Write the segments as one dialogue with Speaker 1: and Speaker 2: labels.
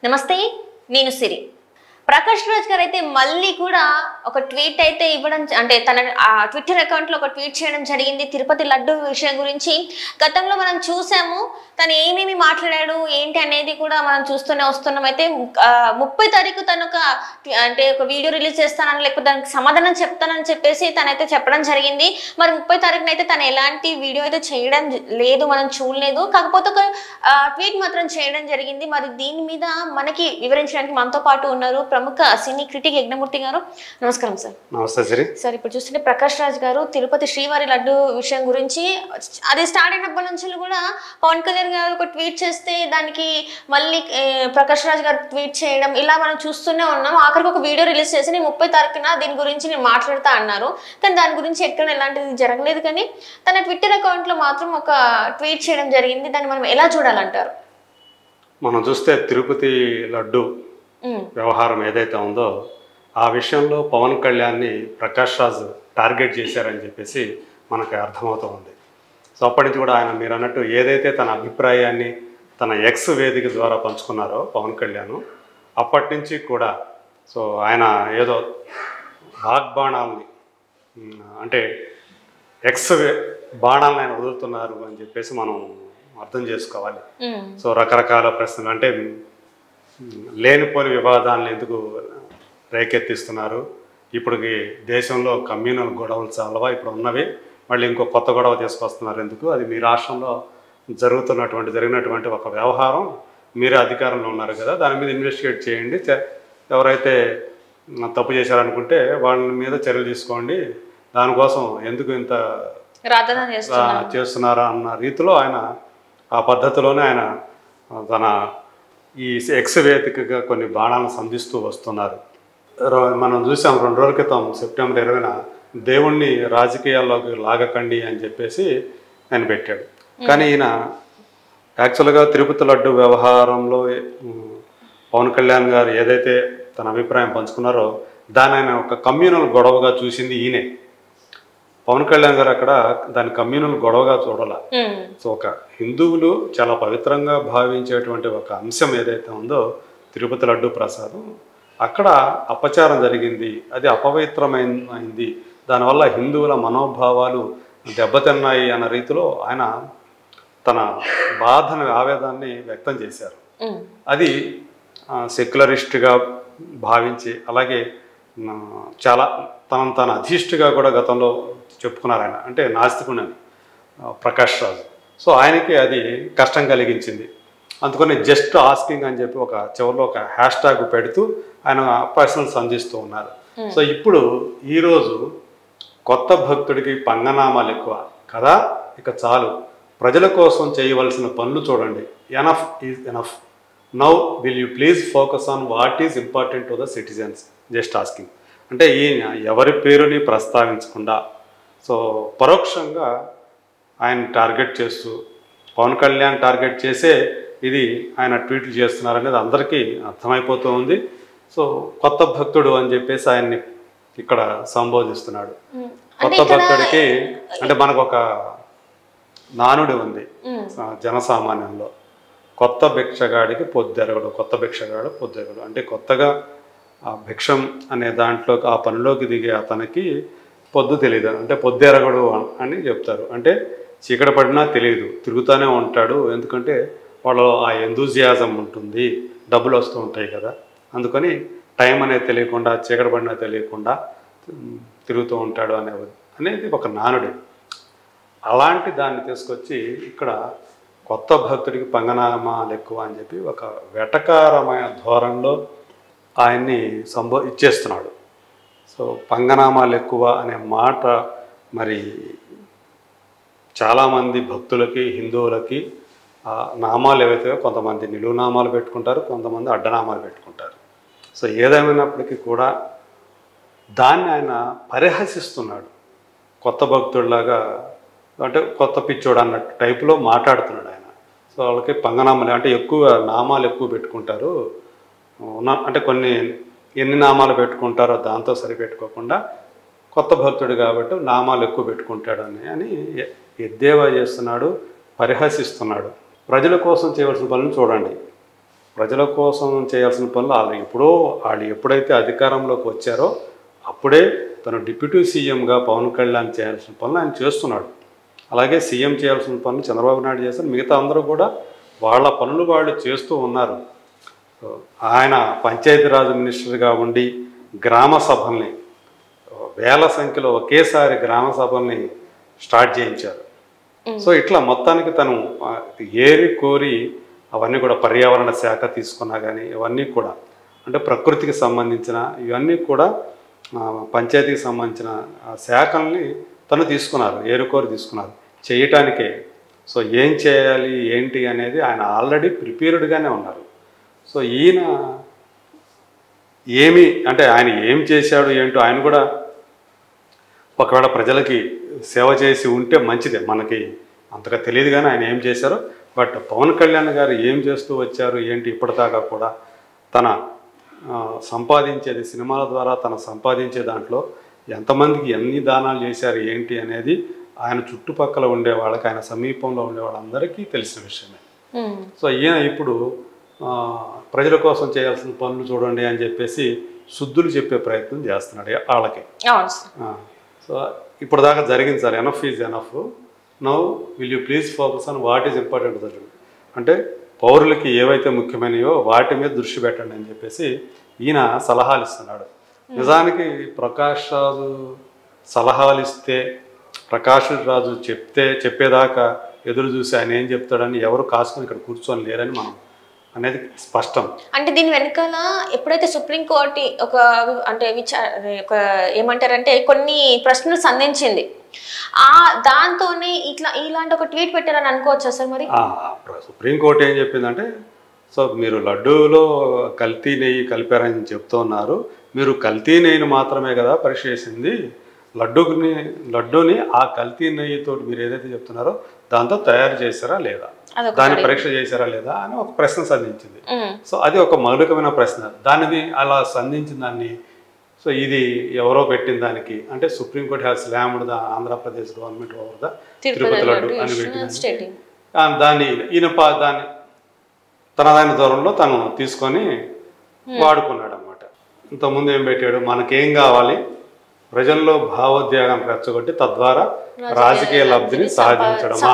Speaker 1: నమస్తే, నేను సిరి. ప్రకాష్ రాజ్ గారు అయితే మళ్ళీ కూడా ఒక ట్వీట్ అయితే ఇవ్వడం, అంటే తన ట్విట్టర్ అకౌంట్లో ఒక ట్వీట్ చేయడం జరిగింది తిరుపతి లడ్డు విషయం గురించి. గతంలో మనం చూసాము తను ఏమేమి మాట్లాడాడు ఏంటి అనేది కూడా మనం చూస్తూనే వస్తున్నాం. అయితే 30 తారీఖు తను ఒక వీడియో రిలీజ్ చేస్తానని, లేకపోతే దానికి సమాధానం చెప్తానని చెప్పేసి తనైతే చెప్పడం జరిగింది. మరి 30 తారీఖున అయితే తను ఎలాంటి వీడియో అయితే చేయడం లేదు, మనం చూడలేదు. కాకపోతే ఒక ట్వీట్ మాత్రం చేయడం జరిగింది. మరి దీని మీద మనకి వివరించడానికి మనతో పాటు ఉన్నారు ప్రముఖ సినీ క్రిటిక్ యజ్ఞమూర్తి గారు. నమస్కారం సార్.
Speaker 2: నమస్తే సిరి.
Speaker 1: సార్, ఇప్పుడు చూస్తుంటే ప్రకాష్ రాజ్ గారు తిరుపతి శ్రీవారి లడ్డు విషయం గురించి అది స్టార్ట్ అయినప్పటి నుంచి కూడా పవన్ కళ్యాణ్ గారు ఒక ట్వీట్ చేస్తే దానికి మళ్ళీ ప్రకాష్ రాజ్ గారు ట్వీట్ చేయడం, ఇలా మనం చూస్తూనే ఉన్నాం. ఆఖరికి ఒక వీడియో రిలీజ్ చేసి నేను 30 తారీఖున దీని గురించి నేను మాట్లాడుతా అన్నారు. కానీ దాని గురించి ఎక్కడ ఎలాంటిది జరగలేదు. కానీ తన ట్విట్టర్ అకౌంట్లో మాత్రం ఒక ట్వీట్ చేయడం జరిగింది. దాన్ని మనం ఎలా చూడాలంటారు?
Speaker 2: మనం చూస్తే తిరుపతి లడ్డు వ్యవహారం ఏదైతే ఉందో ఆ విషయంలో పవన్ కళ్యాణ్ని ప్రకాష్ రాజ్ టార్గెట్ చేశారని చెప్పేసి మనకు అర్థమవుతూ ఉంది. సో అప్పటి నుంచి కూడా ఆయన మీరు అన్నట్టు ఏదైతే తన అభిప్రాయాన్ని తన ఎక్స్ వేదిక ద్వారా పంచుకున్నారో పవన్ కళ్యాణ్, అప్పటి నుంచి కూడా సో ఆయన ఏదో వాగ్బాణాలని అంటే ఎక్స్ బాణాలను ఆయన వదులుతున్నారు అని చెప్పేసి మనం అర్థం చేసుకోవాలి. సో రకరకాల ప్రశ్నలు, అంటే లేనిపోని వివాదాలను ఎందుకు రేకెత్తిస్తున్నారు, ఇప్పటికి దేశంలో కమ్యూనల్ గొడవలు చాలవా, ఇప్పుడు ఉన్నవి మళ్ళీ ఇంకో కొత్త గొడవ తీసుకొస్తున్నారు ఎందుకు, అది మీ రాష్ట్రంలో జరిగినటువంటి ఒక వ్యవహారం, మీరే అధికారంలో ఉన్నారు కదా, దాని మీద ఇన్వెస్టిగేట్ చేయండి, ఎవరైతే తప్పు చేశారనుకుంటే వాళ్ళ మీద చర్యలు తీసుకోండి, దానికోసం ఎందుకు ఇంత చేస్తున్నారా అన్న రీతిలో ఆయన ఆ పద్ధతిలోనే ఆయన తన ఈ ఎక్స్ వేదికగా కొన్ని బాణాలను సంధిస్తూ వస్తున్నారు. మనం చూసాం 2 రోజుల క్రితం సెప్టెంబర్ 20న దేవుణ్ణి రాజకీయాల్లోకి లాగకండి అని చెప్పేసి ఆయన పెట్టాడు. కానీ ఈయన యాక్చువల్గా తిరుపతి లడ్డు వ్యవహారంలో పవన్ కళ్యాణ్ గారు ఏదైతే తన అభిప్రాయం పంచుకున్నారో దాన్ని ఆయన ఒక కమ్యూనల్ గొడవగా చూసింది ఈయనే. పవన్ కళ్యాణ్ గారు అక్కడ దాని కమ్యూనల్ గొడవగా చూడాల. సో ఒక హిందువులు చాలా పవిత్రంగా భావించేటువంటి ఒక అంశం ఏదైతే ఉందో తిరుపతి లడ్డు ప్రసాదం, అక్కడ అపచారం జరిగింది, అది అపవిత్రమైంది, దానివల్ల హిందువుల మనోభావాలు దెబ్బతిన్నాయి అన్న రీతిలో ఆయన తన బాధను ఆవేదాన్ని వ్యక్తం చేశారు. అది సెక్యులరిస్ట్గా భావించి, అలాగే చాలా తన అధిష్టిగా కూడా గతంలో చెప్పుకున్నారు ఆయన, అంటే నాస్తికుడని ప్రకాష్ రాజ్. సో ఆయనకి అది కష్టం కలిగించింది. అందుకని జస్ట్ ఆస్కింగ్ అని చెప్పి ఒక చివరిలో ఒక హ్యాష్ ట్యాగ్ పెడుతూ ఆయన ప్రశ్నలు సంధిస్తూ ఉన్నారు. సో ఇప్పుడు ఈరోజు కొత్త భక్తుడికి పంగనామాలు ఎక్కువ కదా, ఇక చాలు, ప్రజల కోసం చేయవలసిన పనులు చూడండి, enough is enough, now will you please focus on what is important to the citizens, just asking. అంటే ఈయన ఎవరి పేరుని ప్రస్తావించకుండా సో పరోక్షంగా ఆయన టార్గెట్ చేస్తూ, పవన్ కళ్యాణ్ టార్గెట్ చేసే ఇది ఆయన ట్వీట్లు చేస్తున్నారనేది అందరికీ అర్థమైపోతూ ఉంది. సో కొత్త భక్తుడు అని చెప్పేసి ఆయన్ని ఇక్కడ సంబోధిస్తున్నాడు. కొత్త భక్తుడికి అంటే మనకు ఒక నానుడి ఉంది జనసామాన్యంలో, కొత్త భిక్షగాడికి పొద్దెరగడు, కొత్త భిక్షగాడు పొద్దెరగడు. అంటే కొత్తగా ఆ భిక్షం అనే దాంట్లో ఆ పనిలోకి దిగే అతనికి పొద్దు తెలియదు, అంటే పొద్దెరగడు అని చెప్తారు. అంటే చీకటి పడినా తెలియదు, తిరుగుతూనే ఉంటాడు, ఎందుకంటే వాళ్ళు ఆ ఎంతూజియాజం ఉంటుంది, డబ్బులు వస్తూ ఉంటాయి కదా, అందుకని టైం అనేది తెలియకుండా చీకటి పడినా తెలియకుండా తిరుగుతూ ఉంటాడు అనేది ఒక నానుడి. అలాంటి దాన్ని తీసుకొచ్చి ఇక్కడ కొత్త భక్తుడికి పంగనామాలు ఎక్కువ అని చెప్పి ఒక వెటకారమైన ధోరణిలో ఆయన్ని ఇచ్చేస్తున్నాడు. సో పంగనామాలు ఎక్కువ అనే మాట మరి చాలామంది భక్తులకి హిందువులకి నామాలు ఏవైతే కొంతమంది నిలువు నామాలు పెట్టుకుంటారు, కొంతమంది అడ్డనామాలు పెట్టుకుంటారు. సో ఏదేమైనప్పటికీ కూడా దాన్ని ఆయన పరిహసిస్తున్నాడు. కొత్త భక్తుడిలాగా, అంటే కొత్త పిచ్చోడు అన్నట్టు టైపులో మాట్లాడుతున్నాడు ఆయన. సో వాళ్ళకి పంగనామాలు అంటే ఎక్కువ నామాలు ఎక్కువ పెట్టుకుంటారు, అంటే ఎన్ని నామాలు పెట్టుకుంటారో దాంతో సరిపెట్టుకోకుండా కొత్త భక్తుడు కాబట్టి నామాలు ఎక్కువ పెట్టుకుంటాడు అని ఎద్దేవా చేస్తున్నాడు, పరిహసిస్తున్నాడు. ప్రజల కోసం చేయవలసిన పనులు చూడండి, ప్రజల కోసం చేయాల్సిన పనులు వాళ్ళు ఎప్పుడైతే అధికారంలోకి వచ్చారో అప్పుడే తను డిప్యూటీ సీఎంగా పవన్ కళ్యాణ్ చేయాల్సిన పనులు ఆయన చేస్తున్నాడు. అలాగే సీఎం చేయాల్సిన పనులు చంద్రబాబు నాయుడు చేస్తారు. మిగతా అందరూ కూడా వాళ్ళ పనులు వాళ్ళు చేస్తూ ఉన్నారు. ఆయన పంచాయతీరాజ్ మినిస్టర్గా ఉండి గ్రామ సభల్ని వేల సంఖ్యలో ఒకేసారి గ్రామ సభల్ని స్టార్ట్ చేయించారు. సో ఇట్లా మొత్తానికి తను ఏరి కోరి అవన్నీ కూడా పర్యావరణ శాఖ తీసుకున్నా కానీ ఇవన్నీ కూడా అంటే ప్రకృతికి సంబంధించిన ఇవన్నీ కూడా పంచాయతీకి సంబంధించిన శాఖల్ని తను తీసుకున్నారు, ఏరుకోరి తీసుకున్నారు చేయటానికే. సో ఏం చేయాలి ఏంటి అనేది ఆయన ఆల్రెడీ ప్రిపేర్డ్గానే ఉన్నారు. సో ఈయన ఆయన ఏం చేశాడు ఏంటో ఆయన కూడా ఒకవేళ ప్రజలకి సేవ చేసి ఉంటే మంచిదే, మనకి అంతగా తెలియదు కానీ ఆయన ఏం చేశారో. బట్ పవన్ కళ్యాణ్ గారు ఏం చేస్తూ వచ్చారు ఏంటి ఇప్పటిదాకా కూడా తన సంపాదించేది సినిమాల ద్వారా తన సంపాదించే దాంట్లో ఎంతమందికి ఎన్ని దానాలు చేశారు ఏంటి అనేది ఆయన చుట్టుపక్కల ఉండే వాళ్ళకి ఆయన సమీపంలో ఉండే వాళ్ళందరికీ తెలిసిన విషయమే. సో ఈయన ఇప్పుడు ప్రజల కోసం చేయాల్సిన పనులు చూడండి అని చెప్పేసి శుద్ధులు చెప్పే ప్రయత్నం చేస్తున్నాడు వాళ్ళకి. సో ఇప్పుడు దాకా జరిగింది sir, enough is enough, now will you please focus on what is important జరిగింది అంటే పౌరులకి ఏవైతే ముఖ్యమైనవో వాటి మీద దృష్టి పెట్టండి అని చెప్పేసి ఈయన సలహాలు ఇస్తున్నాడు. నిజానికి ప్రకాష్ రాజు సలహాలు ఇస్తే ప్రకాష్ రాజు చెప్పేదాకా ఎదురు చూసి ఆయన ఏం చెప్తాడని ఎవరు కాసుకొని ఇక్కడ కూర్చొని లేరని మనం అనేది స్పష్టం.
Speaker 1: అంటే దీని వెనకాల ఎప్పుడైతే సుప్రీంకోర్టు ఏమంటారంటే కొన్ని ప్రశ్నలు సంధించింది, దాంతోనే ఇలాంటి ఒక ట్వీట్ పెట్టారని అనుకోవచ్చా సార్? మరి
Speaker 2: సుప్రీంకోర్టు ఏం చెప్పిందంటే, సో మీరు లడ్డూలో కల్తీ నెయ్యి కలిపారని చెప్తున్నారు, మీరు కల్తీ నెయ్యిని మాత్రమే కదా పరీక్ష చేసింది, లడ్డూని ఆ కల్తీ నెయ్యితో మీరు ఏదైతే చెప్తున్నారో దాంతో తయారు చేశారా లేదా, దాన్ని పరీక్ష చేశారా లేదా అని ఒక ప్రశ్న సంధించింది. సో అది ఒక మౌలికమైన ప్రశ్న. దానిది అలా సంధించిన దాన్ని సో ఇది ఎవరో పెట్టిన దానికి అంటే supreme court has slammed the Andhra Pradesh government over the Tirupati laddu అని పెట్టింది. దాన్ని దాన్ని తనదైన దూరంలో తను తీసుకొని వాడుకున్నాడు అన్నమాట. ఇంతకుముందు ఏం పెట్టాడు, మనకేం కావాలి, ప్రజల్లో భావోద్వేగాన్ని రెచ్చగొట్టి తద్వారా రాజకీయ లబ్ధిని సాధించడమా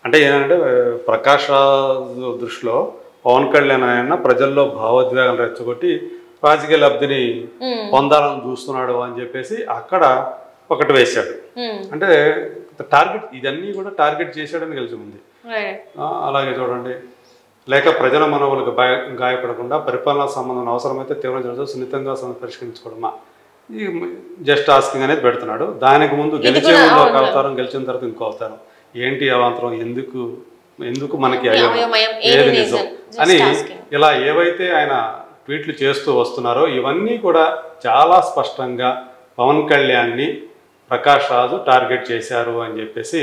Speaker 2: అంటే ఏంటంటే ప్రకాష్ రాజు దృష్టిలో పవన్ కళ్యాణ్ ఆయన ప్రజల్లో భావోద్వేగం రెచ్చగొట్టి రాజకీయ లబ్ధిని పొందాలని చూస్తున్నాడు అని చెప్పేసి అక్కడ ఒకటి వేశాడు. అంటే టార్గెట్ ఇదన్నీ కూడా టార్గెట్ చేశాడని కలిసి ఉంది. అలాగే చూడండి, లేక ప్రజల మనవులకు గాయపడకుండా పరిపాలనా సంబంధం అవసరమైతే తీవ్ర చర్చ సున్నితంగా పరిష్కరించుకోవడమా, ఈ జస్ట్ ఆస్కింగ్ అనేది పెడుతున్నాడు. దానికి ముందు గెలిచే ముందు ఒక అవతారం, గెలిచిన తర్వాత ఇంకో అవతారం, ఏంటి అవాంతరం, ఎందుకు మనకి ఏది నిజం అని ఇలా ఏవైతే ఆయన ట్వీట్లు చేస్తూ వస్తున్నారో ఇవన్నీ కూడా చాలా స్పష్టంగా పవన్ కళ్యాణ్ని ప్రకాష్ రాజు టార్గెట్ చేశారు అని చెప్పేసి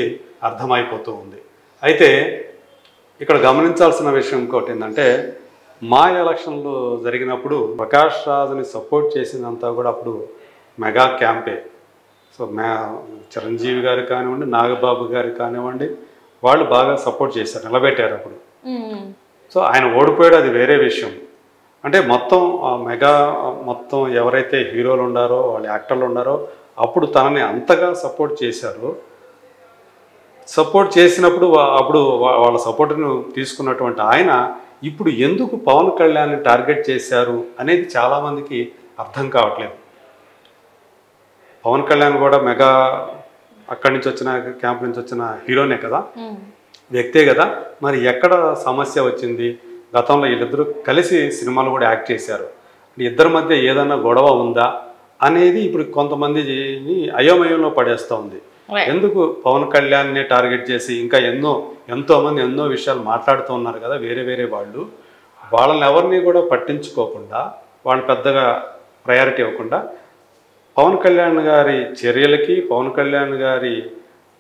Speaker 2: అర్థమైపోతూ ఉంది. అయితే ఇక్కడ గమనించాల్సిన విషయం ఇంకోటి ఏంటంటే, మా ఎలక్షన్లు జరిగినప్పుడు ప్రకాష్ రాజుని సపోర్ట్ చేసిందంతా కూడా అప్పుడు మెగా క్యాంపే. సో చిరంజీవి గారు కానివ్వండి, నాగబాబు గారు కానివ్వండి, వాళ్ళు బాగా సపోర్ట్ చేశారు, నిలబెట్టారు అప్పుడు. సో ఆయన ఓడిపోయాడు, అది వేరే విషయం. అంటే మొత్తం ఎవరైతే హీరోలు ఉన్నారో వాళ్ళు యాక్టర్లు ఉన్నారో అప్పుడు తనని అంతగా సపోర్ట్ చేశారు. సపోర్ట్ చేసినప్పుడు అప్పుడు వాళ్ళ సపోర్ట్ను తీసుకున్నటువంటి ఆయన ఇప్పుడు ఎందుకు పవన్ కళ్యాణ్ని టార్గెట్ చేశారు అనేది చాలామందికి అర్థం కావట్లేదు. పవన్ కళ్యాణ్ కూడా మెగా అక్కడి నుంచి వచ్చిన క్యాంప్ నుంచి వచ్చిన హీరోనే కదా, వ్యక్తే కదా, మరి ఎక్కడ సమస్య వచ్చింది? గతంలో వీళ్ళిద్దరూ కలిసి సినిమాలు కూడా యాక్ట్ చేశారు, ఇద్దరి మధ్య ఏదన్నా గొడవ ఉందా అనేది ఇప్పుడు కొంతమందిని అయోమయంలో పడేస్తూ ఉంది. ఎందుకు పవన్ కళ్యాణ్ని టార్గెట్ చేసి ఇంకా ఎంతోమంది ఎన్నో విషయాలు మాట్లాడుతూ ఉన్నారు కదా వేరే వాళ్ళని ఎవరిని కూడా పట్టించుకోకుండా, వాళ్ళని పెద్దగా ప్రయారిటీ ఇవ్వకుండా పవన్ కళ్యాణ్ గారి చర్యలకి, పవన్ కళ్యాణ్ గారి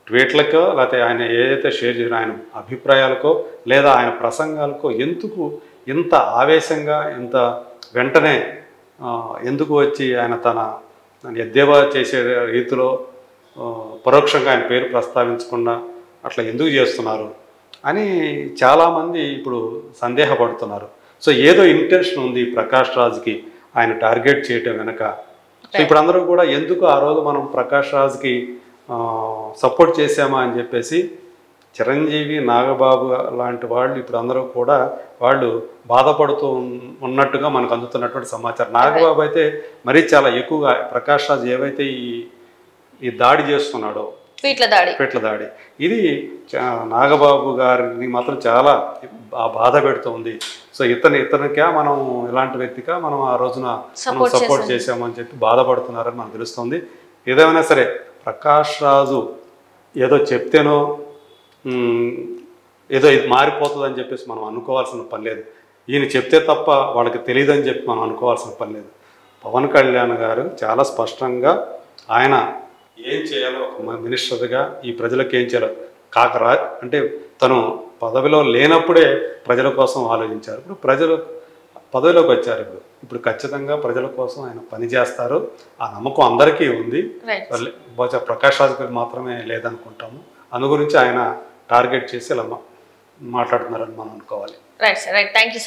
Speaker 2: ట్వీట్లకో, లేకపోతే ఆయన ఏదైతే షేర్ చేసిన ఆయన అభిప్రాయాలకో లేదా ఆయన ప్రసంగాలకో ఎందుకు ఇంత ఆవేశంగా ఇంత వెంటనే ఎందుకు వచ్చి ఆయన తన ఎద్దేవా చేసే రీతిలో పరోక్షంగా ఆయన పేరు ప్రస్తావించకుండా అట్లా ఎందుకు చేస్తున్నారు అని చాలామంది ఇప్పుడు సందేహపడుతున్నారు. సో ఏదో ఇంటెన్షన్ ఉంది ప్రకాష్ రాజ్కి ఆయన టార్గెట్ చేయటం వెనక. సో ఇప్పుడు అందరూ కూడా ఎందుకు ఆ రోజు మనం ప్రకాష్ రాజ్కి సపోర్ట్ చేసామా అని చెప్పేసి చిరంజీవి, నాగబాబు లాంటి వాళ్ళు ఇప్పుడు అందరూ కూడా వాళ్ళు బాధపడుతూ ఉన్నట్టుగా మనకు అందుతున్నటువంటి సమాచారం. నాగబాబు అయితే మరీ చాలా ఎక్కువగా ప్రకాష్ రాజ్ ఏవైతే ఈ దాడి చేస్తున్నాడో, ట్వీట్ల దాడి, ఇది నాగబాబు గారిని మాత్రం చాలా బాధ పెడుతుంది. సో ఇతనికా మనం ఇలాంటి వ్యక్తిగా మనం ఆ రోజున సపోర్ట్ చేసామని చెప్పి బాధపడుతున్నారని మనకు తెలుస్తుంది. ఏదేమైనా సరే ప్రకాష్ రాజు ఏదో చెప్తేనో ఏదో ఇది మారిపోతుందని చెప్పేసి మనం అనుకోవాల్సిన పని లేదు. ఈయన చెప్తే తప్ప వాళ్ళకి తెలియదని చెప్పి మనం అనుకోవాల్సిన పని లేదు. పవన్ కళ్యాణ్ గారు చాలా స్పష్టంగా ఆయన ఏం చేయాలో ఒక మినిస్టర్గా ఈ ప్రజలకు ఏం చేయాలో అంటే తను పదవిలో లేనప్పుడే ప్రజల కోసం ఆలోచించారు. ఇప్పుడు ప్రజలు పదవిలోకి వచ్చారు. ఇప్పుడు ఖచ్చితంగా ప్రజల కోసం ఆయన పని చేస్తారు. ఆ నమ్మకం అందరికీ ఉంది. బహుశా ప్రకాష్ రాజ్ గారికి మాత్రమే లేదనుకుంటాము. అందు గురించి ఆయన టార్గెట్ చేసి ఇలా మాట్లాడుతున్నారని మనం అనుకోవాలి.
Speaker 1: Right sir, right. Thank you.